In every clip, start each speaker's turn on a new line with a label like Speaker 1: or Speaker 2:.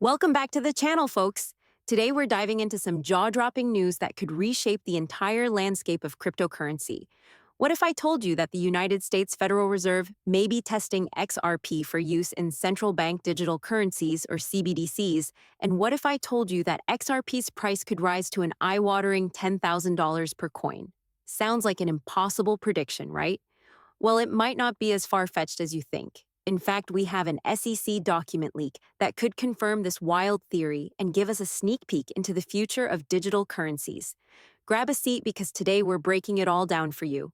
Speaker 1: Welcome back to the channel, folks. Today we're diving into some jaw-dropping news that could reshape the entire landscape of cryptocurrency. What if I told you that the United States Federal Reserve may be testing XRP for use in central bank digital currencies or CBDCs? And what if I told you that XRP's price could rise to an eye-watering $10,000 per coin? Sounds like an impossible prediction, right? Well, it might not be as far-fetched as you think. In fact, we have an SEC document leak that could confirm this wild theory and give us a sneak peek into the future of digital currencies. Grab a seat because today we're breaking it all down for you.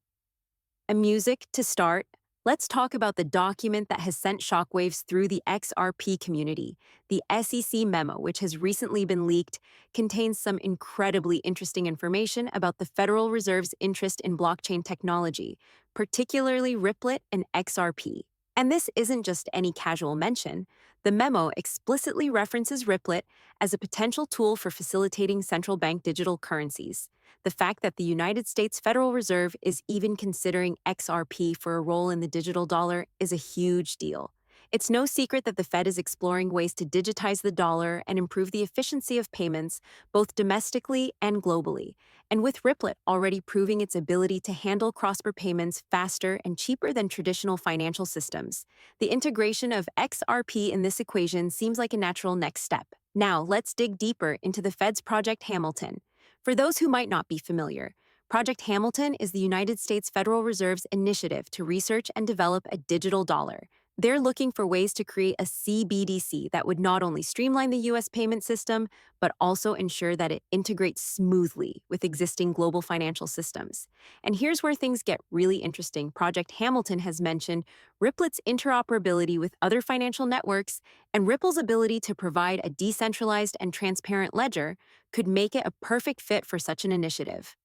Speaker 1: And music to start, let's talk about the document that has sent shockwaves through the XRP community. The SEC memo, which has recently been leaked, contains some incredibly interesting information about the Federal Reserve's interest in blockchain technology, particularly Ripple and XRP. And this isn't just any casual mention. The memo explicitly references Ripple as a potential tool for facilitating central bank digital currencies. The fact that the United States Federal Reserve is even considering XRP for a role in the digital dollar is a huge deal. It's no secret that the Fed is exploring ways to digitize the dollar and improve the efficiency of payments, both domestically and globally. And with Ripple already proving its ability to handle cross-border payments faster and cheaper than traditional financial systems, the integration of XRP in this equation seems like a natural next step. Now, let's dig deeper into the Fed's Project Hamilton. For those who might not be familiar, Project Hamilton is the United States Federal Reserve's initiative to research and develop a digital dollar. They're looking for ways to create a CBDC that would not only streamline the US payment system, but also ensure that it integrates smoothly with existing global financial systems. And here's where things get really interesting. Project Hamilton has mentioned Ripple's interoperability with other financial networks, and Ripple's ability to provide a decentralized and transparent ledger could make it a perfect fit for such an initiative.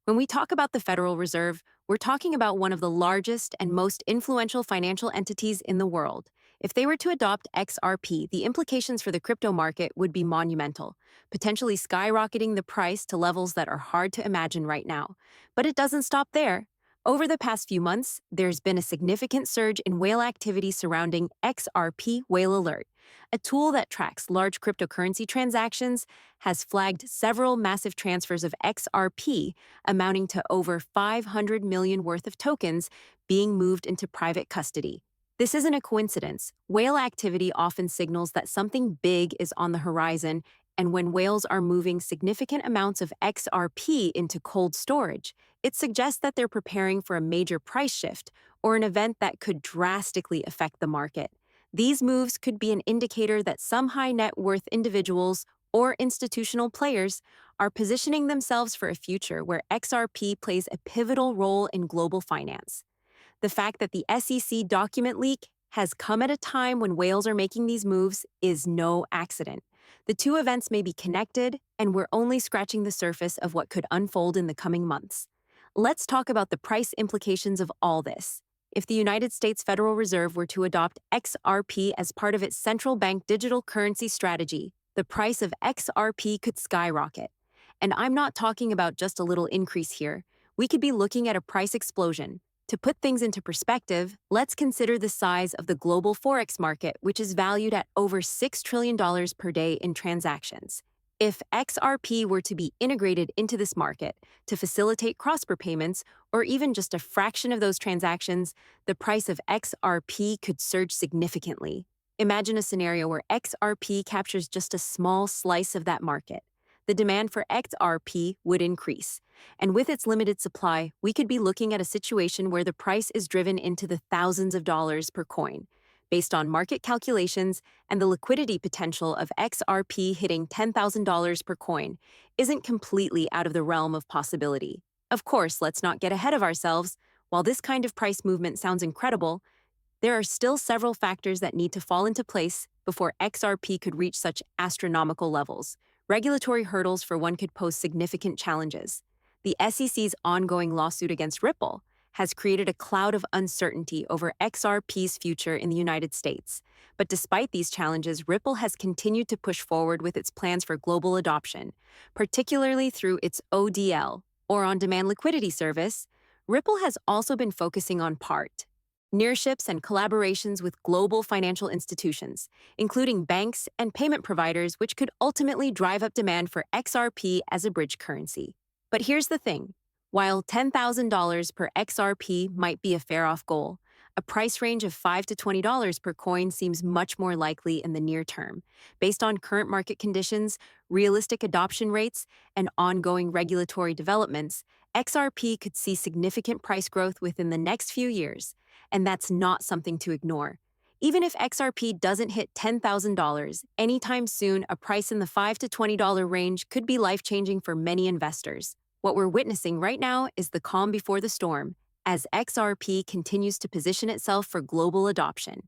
Speaker 1: When we talk about the Federal Reserve, we're talking about one of the largest and most influential financial entities in the world. If they were to adopt XRP, the implications for the crypto market would be monumental, potentially skyrocketing the price to levels that are hard to imagine right now. But it doesn't stop there. Over the past few months, there's been a significant surge in whale activity surrounding XRP Whale Alert, a tool that tracks large cryptocurrency transactions, has flagged several massive transfers of XRP amounting to over 500 million worth of tokens being moved into private custody. This isn't a coincidence. Whale activity often signals that something big is on the horizon, and when whales are moving significant amounts of XRP into cold storage, it suggests that they're preparing for a major price shift or an event that could drastically affect the market. These moves could be an indicator that some high net worth individuals or institutional players are positioning themselves for a future where XRP plays a pivotal role in global finance. The fact that the SEC document leak has come at a time when whales are making these moves is no accident. The two events may be connected, and we're only scratching the surface of what could unfold in the coming months. Let's talk about the price implications of all this. If the United States Federal Reserve were to adopt XRP as part of its central bank digital currency strategy, the price of XRP could skyrocket. And I'm not talking about just a little increase here. We could be looking at a price explosion. To put things into perspective, let's consider the size of the global forex market, which is valued at over $6 trillion per day in transactions. If XRP were to be integrated into this market to facilitate cross-border payments, or even just a fraction of those transactions, the price of XRP could surge significantly. Imagine a scenario where XRP captures just a small slice of that market. The demand for XRP would increase. And with its limited supply, we could be looking at a situation where the price is driven into the thousands of dollars per coin. Based on market calculations and the liquidity potential of XRP hitting $10,000 per coin isn't completely out of the realm of possibility. Of course, let's not get ahead of ourselves. While this kind of price movement sounds incredible, there are still several factors that need to fall into place before XRP could reach such astronomical levels. Regulatory hurdles, for one, could pose significant challenges. The SEC's ongoing lawsuit against Ripple has created a cloud of uncertainty over XRP's future in the United States. But despite these challenges, Ripple has continued to push forward with its plans for global adoption, particularly through its ODL, or on-demand liquidity service. Ripple has also been focusing on part Nearships and collaborations with global financial institutions, including banks and payment providers, which could ultimately drive up demand for XRP as a bridge currency. But here's the thing, while $10,000 per XRP might be a fair off goal, a price range of $5 to $20 per coin seems much more likely in the near term, based on current market conditions, realistic adoption rates, and ongoing regulatory developments. XRP could see significant price growth within the next few years, and that's not something to ignore. Even if XRP doesn't hit $10,000 anytime soon, a price in the $5 to $20 range could be life-changing for many investors. What we're witnessing right now is the calm before the storm, as XRP continues to position itself for global adoption.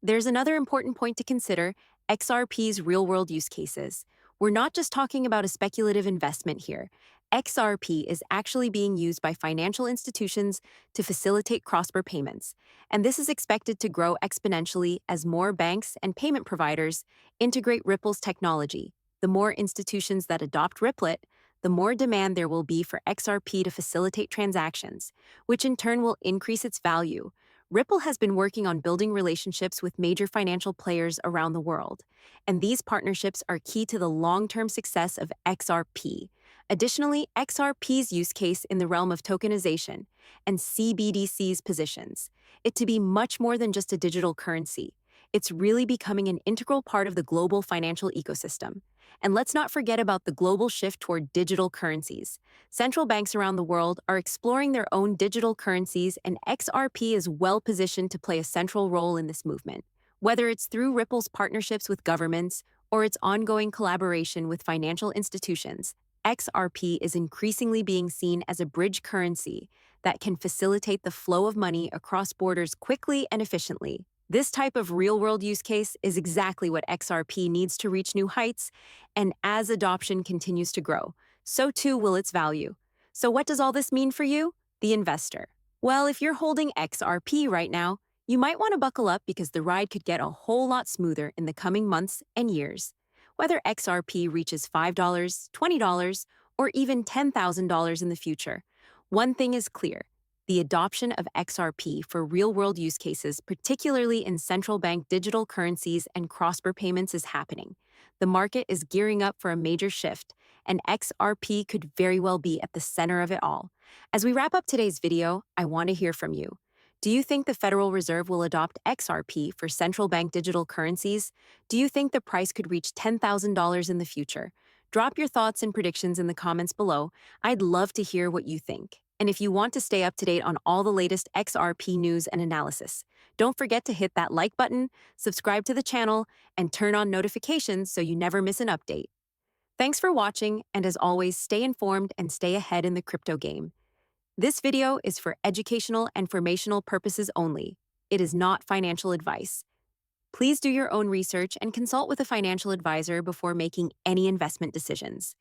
Speaker 1: There's another important point to consider, XRP's real-world use cases. We're not just talking about a speculative investment here. XRP is actually being used by financial institutions to facilitate cross-border payments, and this is expected to grow exponentially as more banks and payment providers integrate Ripple's technology. The more institutions that adopt Ripple, the more demand there will be for XRP to facilitate transactions, which in turn will increase its value. Ripple has been working on building relationships with major financial players around the world, and these partnerships are key to the long-term success of XRP. Additionally, XRP's use case in the realm of tokenization and CBDC's positions it to be much more than just a digital currency. It's really becoming an integral part of the global financial ecosystem. And let's not forget about the global shift toward digital currencies. Central banks around the world are exploring their own digital currencies, and XRP is well positioned to play a central role in this movement. Whether it's through Ripple's partnerships with governments or its ongoing collaboration with financial institutions, XRP is increasingly being seen as a bridge currency that can facilitate the flow of money across borders quickly and efficiently. This type of real-world use case is exactly what XRP needs to reach new heights, and as adoption continues to grow, so too will its value. So what does all this mean for you, the investor? Well, if you're holding XRP right now, you might want to buckle up because the ride could get a whole lot smoother in the coming months and years. Whether XRP reaches $5, $20, or even $10,000 in the future, one thing is clear. The adoption of XRP for real-world use cases, particularly in central bank digital currencies and cross-border payments, is happening. The market is gearing up for a major shift, and XRP could very well be at the center of it all. As we wrap up today's video, I want to hear from you. Do you think the Federal Reserve will adopt XRP for central bank digital currencies? Do you think the price could reach $10,000 in the future? Drop your thoughts and predictions in the comments below. I'd love to hear what you think. And if you want to stay up to date on all the latest XRP news and analysis, don't forget to hit that like button, subscribe to the channel, and turn on notifications so you never miss an update. Thanks for watching, and as always, stay informed and stay ahead in the crypto game. This video is for educational and informational purposes only. It is not financial advice. Please do your own research and consult with a financial advisor before making any investment decisions.